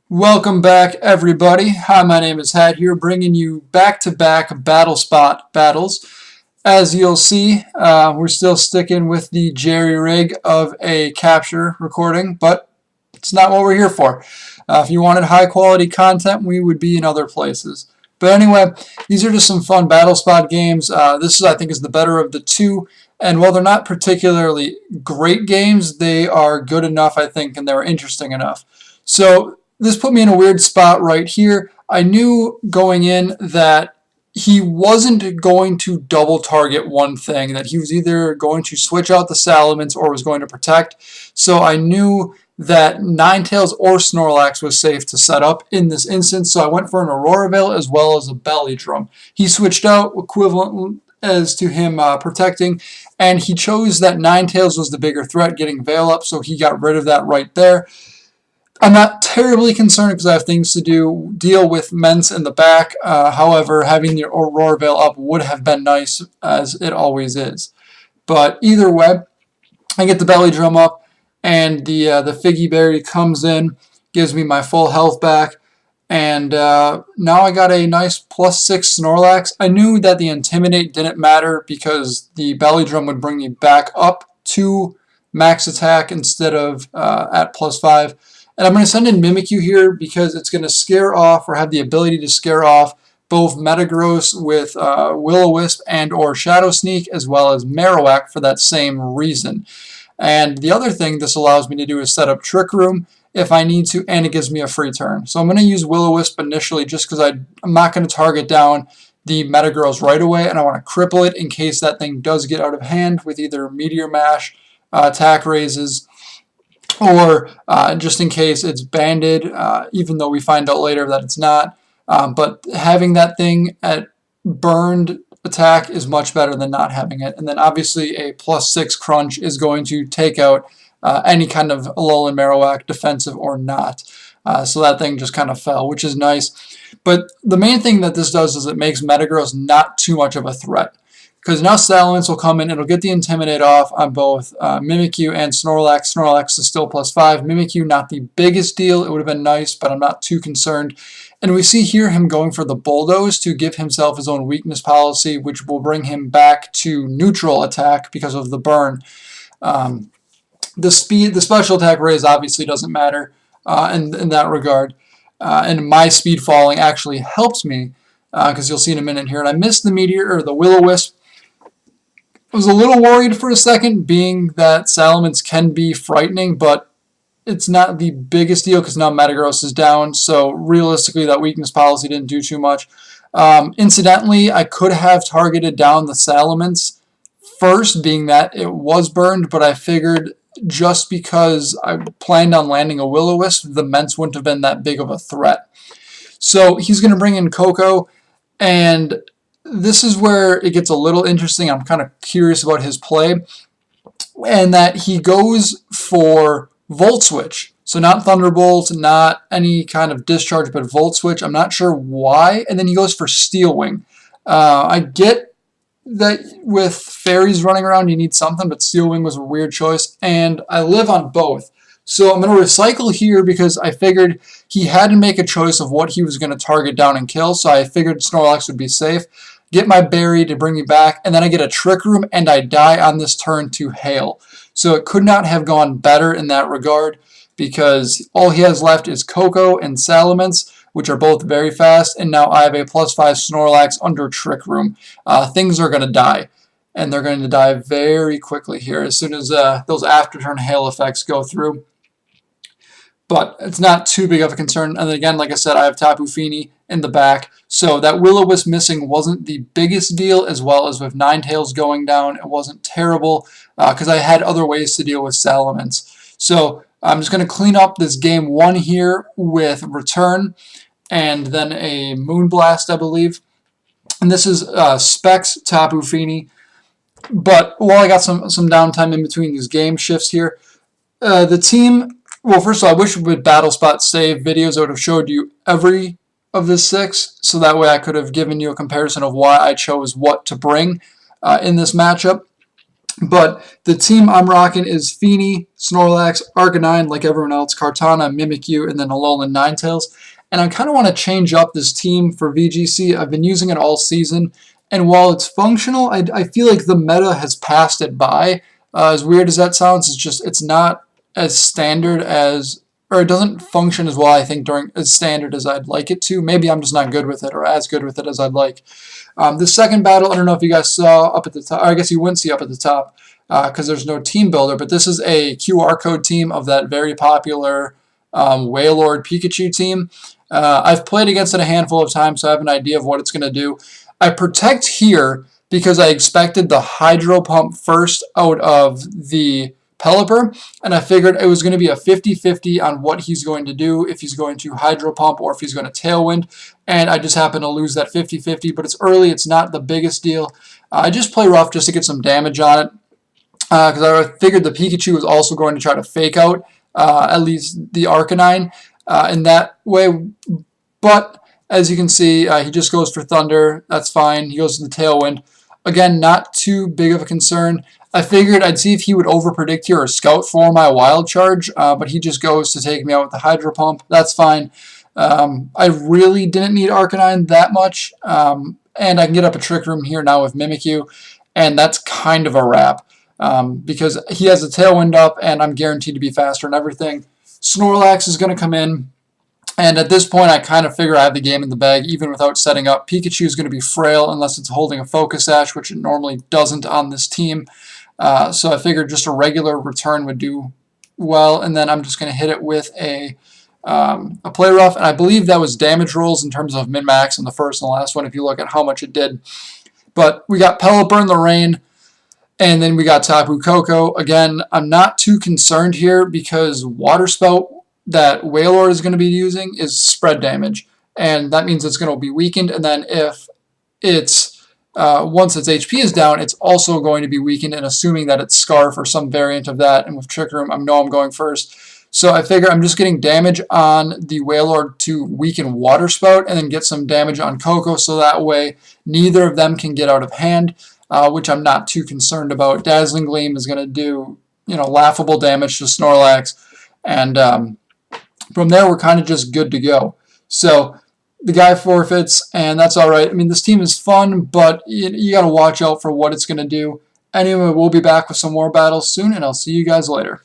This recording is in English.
Welcome back, everybody. Hi, my name is Hat here, bringing you back-to-back Battle Spot battles. As you'll see, we're still sticking with the jerry rig of a capture recording, but it's not what we're here for. If you wanted high-quality content, we would be in other places. But anyway, these are just some fun Battle Spot games. This, I think, is the better of the two. And while they're not particularly great games, they are good enough, I think, and they're interesting enough. So this put me in a weird spot right here. I knew going in that he wasn't going to double target one thing, that he was either going to switch out the Salamence or was going to protect. So I knew that Ninetales or Snorlax was safe to set up in this instance, so I went for an Aurora Veil as well as a Belly Drum. He switched out, equivalent as to him protecting, and he chose that Ninetales was the bigger threat, getting Veil up, so he got rid of that right there. I'm not terribly concerned because I have things to deal with Mence in the back. However, having the Aurora Veil up would have been nice, as it always is. But either way, I get the Belly Drum up, and the Figgy Berry comes in, gives me my full health back, and now I got a nice +6 Snorlax. I knew that the Intimidate didn't matter because the Belly Drum would bring me back up to max attack instead of at +5. And I'm going to send in Mimikyu here because it's going to scare off or have the ability to scare off both Metagross with Will-O-Wisp and or Shadow Sneak, as well as Marowak for that same reason. And the other thing this allows me to do is set up Trick Room if I need to, and it gives me a free turn. So I'm going to use Will-O-Wisp initially just because I'm not going to target down the Metagross right away, and I want to cripple it in case that thing does get out of hand with either Meteor Mash, attack raises, or just in case it's banded, even though we find out later that it's not. But having that thing at burned attack is much better than not having it. And then obviously a +6 crunch is going to take out any kind of Alolan Marowak, defensive or not. So that thing just kind of fell, which is nice. But the main thing that this does is it makes Metagross not too much of a threat. Because now Salamence will come in, it'll get the Intimidate off on both Mimikyu and Snorlax. Snorlax is still +5. Mimikyu, not the biggest deal. It would have been nice, but I'm not too concerned. And we see here him going for the Bulldoze to give himself his own weakness policy, which will bring him back to neutral attack because of the burn. The special attack raise obviously doesn't matter in that regard. And my speed falling actually helps me, because you'll see in a minute here. And I missed the Meteor, or the Will-O-Wisp. I was a little worried for a second, being that Salamence can be frightening, but it's not the biggest deal because now Metagross is down, so realistically that weakness policy didn't do too much. Incidentally, I could have targeted down the Salamence first, being that it was burned, but I figured just because I planned on landing a Will-O-Wisp, the Mence wouldn't have been that big of a threat. So he's going to bring in Coco, and this is where it gets a little interesting. I'm kind of curious about his play, and that he goes for Volt Switch. So not Thunderbolt, not any kind of discharge, but Volt Switch. I'm not sure why. And then he goes for Steel Wing. I get that with fairies running around, you need something, but Steel Wing was a weird choice, and I live on both. So I'm going to recycle here because I figured he had to make a choice of what he was going to target down and kill, so I figured Snorlax would be safe. Get my berry to bring me back, and then I get a Trick Room, and I die on this turn to Hail. So it could not have gone better in that regard, because all he has left is Coco and Salamence, which are both very fast, and now I have a +5 Snorlax under Trick Room. Things are going to die, and they're going to die very quickly here as soon as those after-turn Hail effects go through. But it's not too big of a concern. And then again, like I said, I have Tapu Fini in the back. So that Will-O-Wisp missing wasn't the biggest deal, as well as with Ninetales going down. It wasn't terrible because I had other ways to deal with Salamence. So I'm just going to clean up this game 1 here with Return and then a Moonblast, I believe. And this is Specs Tapu Fini. But while I got some downtime in between these game shifts here, the team... Well, first of all, I wish with Battle Spot save videos, I would have showed you every of the 6, so that way I could have given you a comparison of why I chose what to bring in this matchup. But the team I'm rocking is Feeny, Snorlax, Arcanine, like everyone else, Kartana, Mimikyu, and then Alolan Ninetales. And I kind of want to change up this team for VGC. I've been using it all season, and while it's functional, I feel like the meta has passed it by. As weird as that sounds, it's not as standard as, or it doesn't function as well, I think, during as standard as I'd like it to. Maybe I'm just not good with it, or as good with it as I'd like. The second battle, I don't know if you guys saw up at the top, or I guess you wouldn't see up at the top because there's no team builder, but this is a QR code team of that very popular Wailord Pikachu team. I've played against it a handful of times, so I have an idea of what it's going to do. I protect here because I expected the Hydro Pump first out of the Pelipper, and I figured it was going to be a 50-50 on what he's going to do, if he's going to Hydro Pump or if he's going to Tailwind, and I just happened to lose that 50-50, but it's early, it's not the biggest deal. I just play rough just to get some damage on it, because I figured the Pikachu was also going to try to fake out at least the Arcanine in that way, but as you can see, he just goes for Thunder, that's fine, he goes to the Tailwind. Again, not too big of a concern. I figured I'd see if he would overpredict here or scout for my Wild Charge, but he just goes to take me out with the Hydro Pump. That's fine. I really didn't need Arcanine that much, and I can get up a Trick Room here now with Mimikyu, and that's kind of a wrap, because he has a Tailwind up, and I'm guaranteed to be faster and everything. Snorlax is going to come in. And at this point, I kind of figure I have the game in the bag, even without setting up. Pikachu is going to be frail unless it's holding a Focus Sash, which it normally doesn't on this team. So I figured just a regular return would do well, and then I'm just going to hit it with a Play Rough. And I believe that was damage rolls in terms of min-max in the first and the last one, if you look at how much it did. But we got Pelipper in the Rain, and then we got Tapu Koko. Again, I'm not too concerned here because Water Spout that Wailord is going to be using is spread damage, and that means it's going to be weakened, and then if it's once its HP is down, it's also going to be weakened, and assuming that it's Scarf or some variant of that, and with Trick Room, I know I'm going first. So I figure I'm just getting damage on the Wailord to weaken Water Spout, and then get some damage on Koko, so that way neither of them can get out of hand, which I'm not too concerned about. Dazzling Gleam is going to do, laughable damage to Snorlax, and from there, we're kind of just good to go. So the guy forfeits, and that's all right. I mean, this team is fun, but you got to watch out for what it's going to do. Anyway, we'll be back with some more battles soon, and I'll see you guys later.